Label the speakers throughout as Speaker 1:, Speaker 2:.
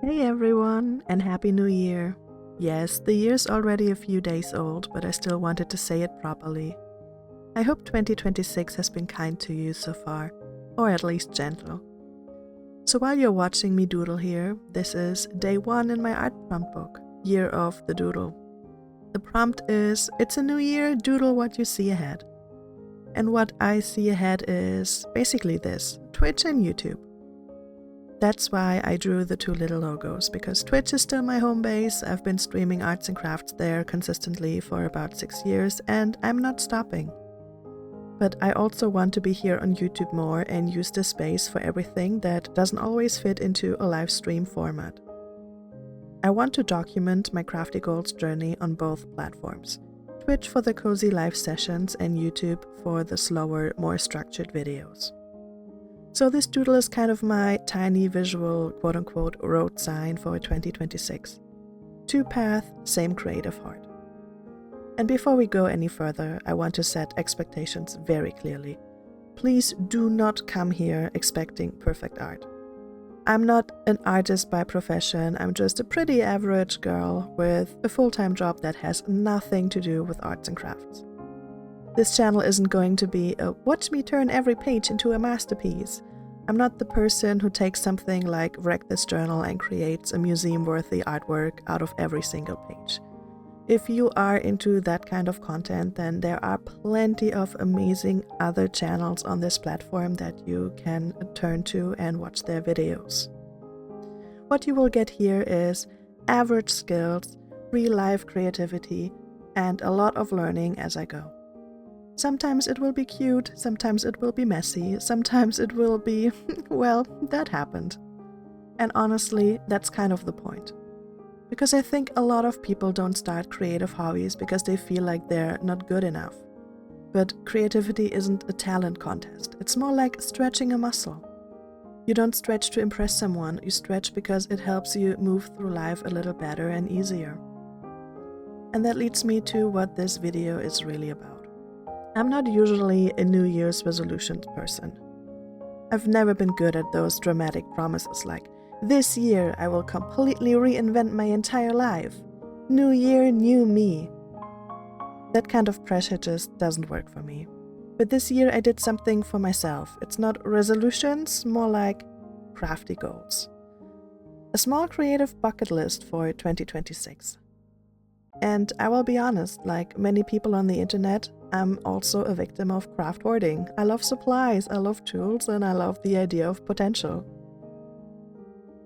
Speaker 1: Hey everyone, and Happy New Year! Yes, the year's already a few days old, but I still wanted to say it properly. I hope 2026 has been kind to you so far, or at least gentle. So while you're watching me doodle here, this is day 1 in my art prompt book, Year of the Doodle. The prompt is, it's a new year, doodle what you see ahead. And what I see ahead is basically this, Twitch and YouTube. That's why I drew the two little logos, because Twitch is still my home base. I've been streaming arts and crafts there consistently for about 6 years, and I'm not stopping. But I also want to be here on YouTube more and use this space for everything that doesn't always fit into a live stream format. I want to document my Crafty Goals journey on both platforms, Twitch for the cozy live sessions and YouTube for the slower, more structured videos. So this doodle is kind of my tiny visual quote-unquote road sign for 2026. 2 path, same creative heart. And before we go any further, I want to set expectations very clearly. Please do not come here expecting perfect art. I'm not an artist by profession, I'm just a pretty average girl with a full-time job that has nothing to do with arts and crafts. This channel isn't going to be a watch me turn every page into a masterpiece. I'm not the person who takes something like Wreck This Journal and creates a museum-worthy artwork out of every single page. If you are into that kind of content, then there are plenty of amazing other channels on this platform that you can turn to and watch their videos. What you will get here is average skills, real-life creativity, and a lot of learning as I go. Sometimes it will be cute, sometimes it will be messy, sometimes it will be, well, that happened. And honestly, that's kind of the point. Because I think a lot of people don't start creative hobbies because they feel like they're not good enough. But creativity isn't a talent contest, it's more like stretching a muscle. You don't stretch to impress someone, you stretch because it helps you move through life a little better and easier. And that leads me to what this video is really about. I'm not usually a New Year's resolutions person. I've never been good at those dramatic promises like, this year I will completely reinvent my entire life. New year, new me. That kind of pressure just doesn't work for me. But this year I did something for myself. It's not resolutions, more like crafty goals. A small creative bucket list for 2026. And I will be honest, like many people on the internet, I'm also a victim of craft hoarding. I love supplies, I love tools, and I love the idea of potential.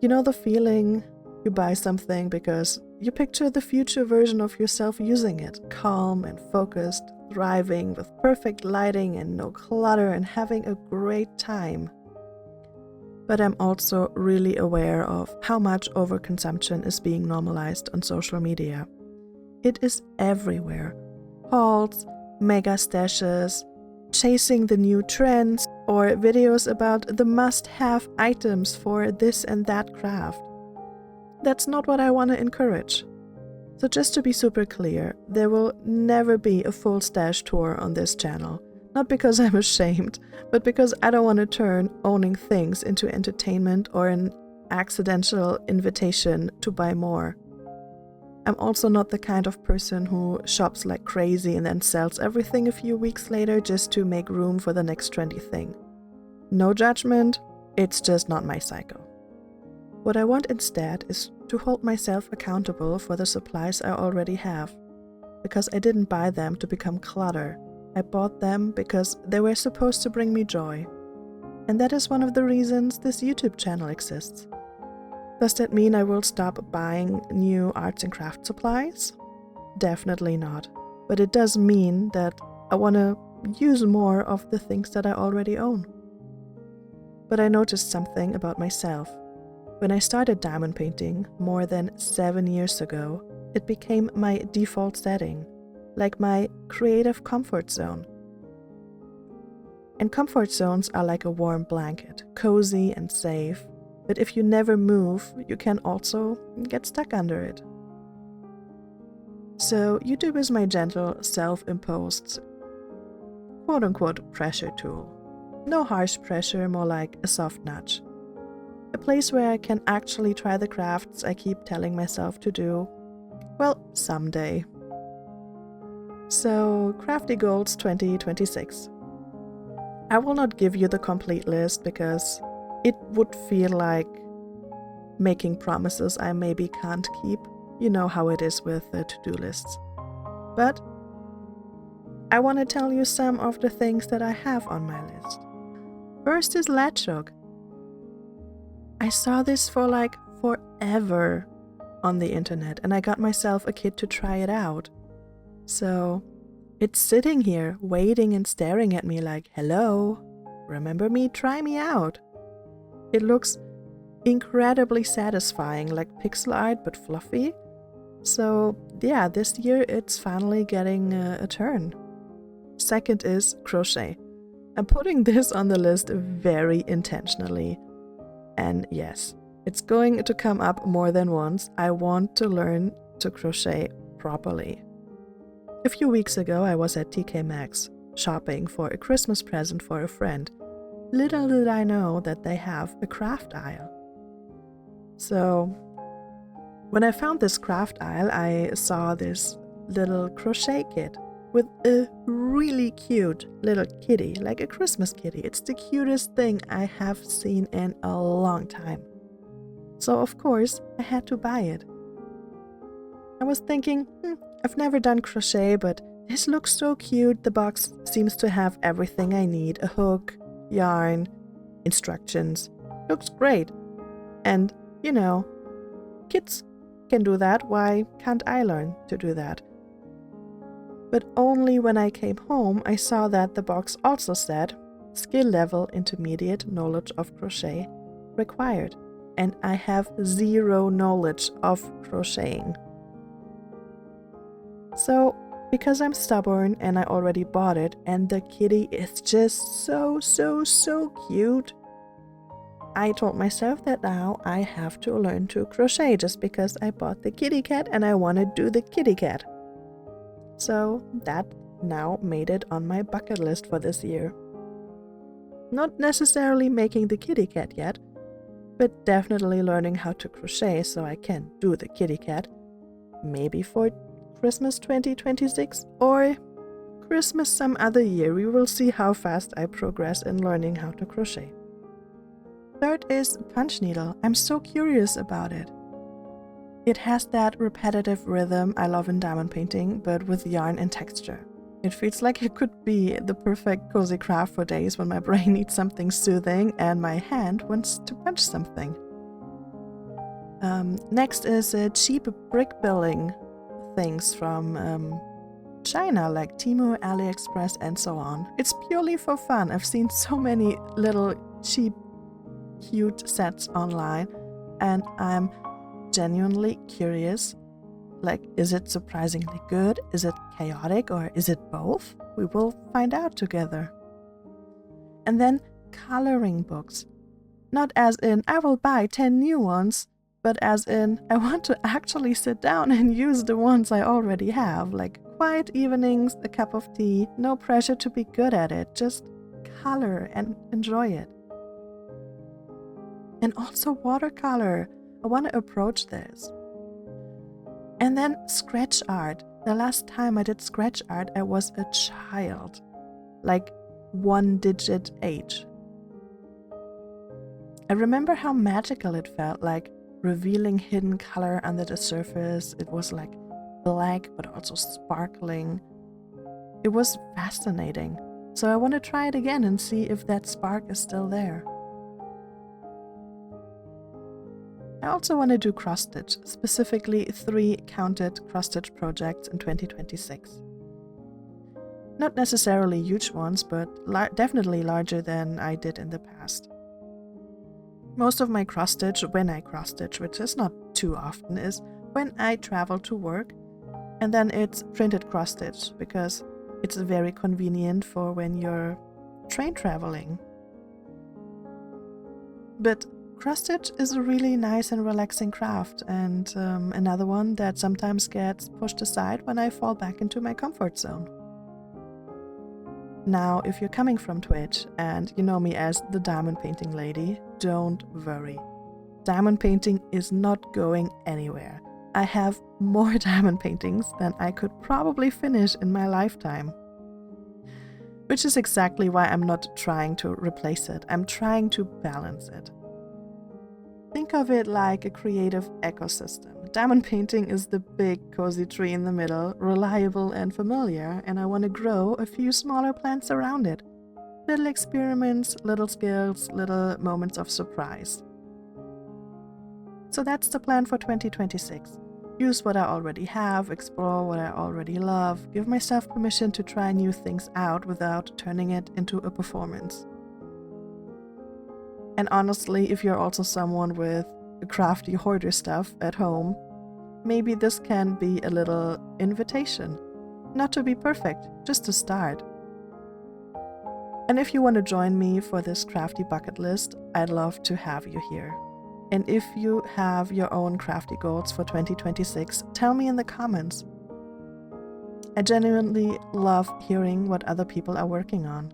Speaker 1: You know the feeling you buy something because you picture the future version of yourself using it, calm and focused, thriving with perfect lighting and no clutter and having a great time. But I'm also really aware of how much overconsumption is being normalized on social media. It is everywhere. Hauls, mega stashes, chasing the new trends, or videos about the must-have items for this and that craft. That's not what I want to encourage. So just to be super clear, there will never be a full stash tour on this channel. Not because I'm ashamed, but because I don't want to turn owning things into entertainment or an accidental invitation to buy more. I'm also not the kind of person who shops like crazy and then sells everything a few weeks later just to make room for the next trendy thing. No judgment, it's just not my cycle. What I want instead is to hold myself accountable for the supplies I already have. Because I didn't buy them to become clutter. I bought them because they were supposed to bring me joy. And that is one of the reasons this YouTube channel exists. Does that mean I will stop buying new arts and craft supplies? Definitely not. But it does mean that I want to use more of the things that I already own. But I noticed something about myself. When I started diamond painting more than 7 years ago, it became my default setting, like my creative comfort zone. And comfort zones are like a warm blanket, cozy and safe. But if you never move, you can also get stuck under it. So YouTube is my gentle, self-imposed, quote-unquote pressure tool. No harsh pressure, more like a soft nudge. A place where I can actually try the crafts I keep telling myself to do. Well, someday. So, Crafty Goals 2026. I will not give you the complete list because it would feel like making promises I maybe can't keep. You know how it is with the to-do lists. But I want to tell you some of the things that I have on my list. First is Latch Hook. I saw this for like forever on the internet and I got myself a kit to try it out. So it's sitting here waiting and staring at me like, hello, remember me? Try me out. It looks incredibly satisfying, like pixel art but fluffy. So yeah, this year it's finally getting a turn. Second is crochet. I'm putting this on the list very intentionally. And yes, it's going to come up more than once. I want to learn to crochet properly. A few weeks ago I was at TK Maxx shopping for a Christmas present for a friend. Little did I know that they have a craft aisle. So when I found this craft aisle, I saw this little crochet kit with a really cute little kitty, like a Christmas kitty. It's the cutest thing I have seen in a long time. So of course, I had to buy it. I was thinking, I've never done crochet, but this looks so cute. The box seems to have everything I need. A hook, yarn, instructions. Looks great. And, you know, kids can do that. Why can't I learn to do that? But only when I came home, I saw that the box also said, skill level intermediate knowledge of crochet required. And I have zero knowledge of crocheting. So, because I'm stubborn and I already bought it and the kitty is just so cute, I told myself that now I have to learn to crochet just because I bought the kitty cat and I want to do the kitty cat. So that now made it on my bucket list for this year. Not necessarily making the kitty cat yet, but definitely learning how to crochet so I can do the kitty cat. Maybe for Christmas 2026 or Christmas some other year. We will see how fast I progress in learning how to crochet. Third is punch needle. I'm so curious about it. It has that repetitive rhythm I love in diamond painting, but with yarn and texture. It feels like it could be the perfect cozy craft for days when my brain needs something soothing and my hand wants to punch something. Next is cheap brick building things from China, like Temu, AliExpress, and so on. It's purely for fun. I've seen so many little cheap, cute sets online, and I'm genuinely curious. Like, is it surprisingly good? Is it chaotic? Or is it both? We will find out together. And then coloring books. Not as in, I will buy 10 new ones, but as in, I want to actually sit down and use the ones I already have. Like quiet evenings, a cup of tea, no pressure to be good at it. Just color and enjoy it. And also watercolor. I want to approach this. And then scratch art. The last time I did scratch art, I was a child, like 1-digit age. I remember how magical it felt, like revealing hidden color under the surface. It was like black, but also sparkling. It was fascinating. So I want to try it again and see if that spark is still there. I also want to do cross-stitch, specifically 3 counted cross-stitch projects in 2026. Not necessarily huge ones, but definitely larger than I did in the past. Most of my cross-stitch, when I cross-stitch, which is not too often, is when I travel to work, and then it's printed cross-stitch, because it's very convenient for when you're train traveling. But cross-stitch is a really nice and relaxing craft, and another one that sometimes gets pushed aside when I fall back into my comfort zone. Now, if you're coming from Twitch and you know me as the diamond painting lady, don't worry. diamond painting is not going anywhere. I have more diamond paintings than I could probably finish in my lifetime. Which is exactly why I'm not trying to replace it. I'm trying to balance it. Think of it like a creative ecosystem. Diamond painting is the big, cozy tree in the middle, reliable and familiar, and I want to grow a few smaller plants around it. Little experiments, little skills, little moments of surprise. So that's the plan for 2026. Use what I already have, explore what I already love, give myself permission to try new things out without turning it into a performance. And honestly, if you're also someone with crafty hoarder stuff at home, maybe this can be a little invitation. Not to be perfect, just to start. And if you want to join me for this crafty bucket list, I'd love to have you here. And if you have your own crafty goals for 2026, tell me in the comments. I genuinely love hearing what other people are working on.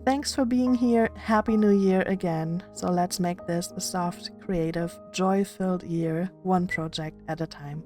Speaker 1: Thanks for being here. Happy New Year again. So let's make this a soft, creative, joy-filled year, one project at a time.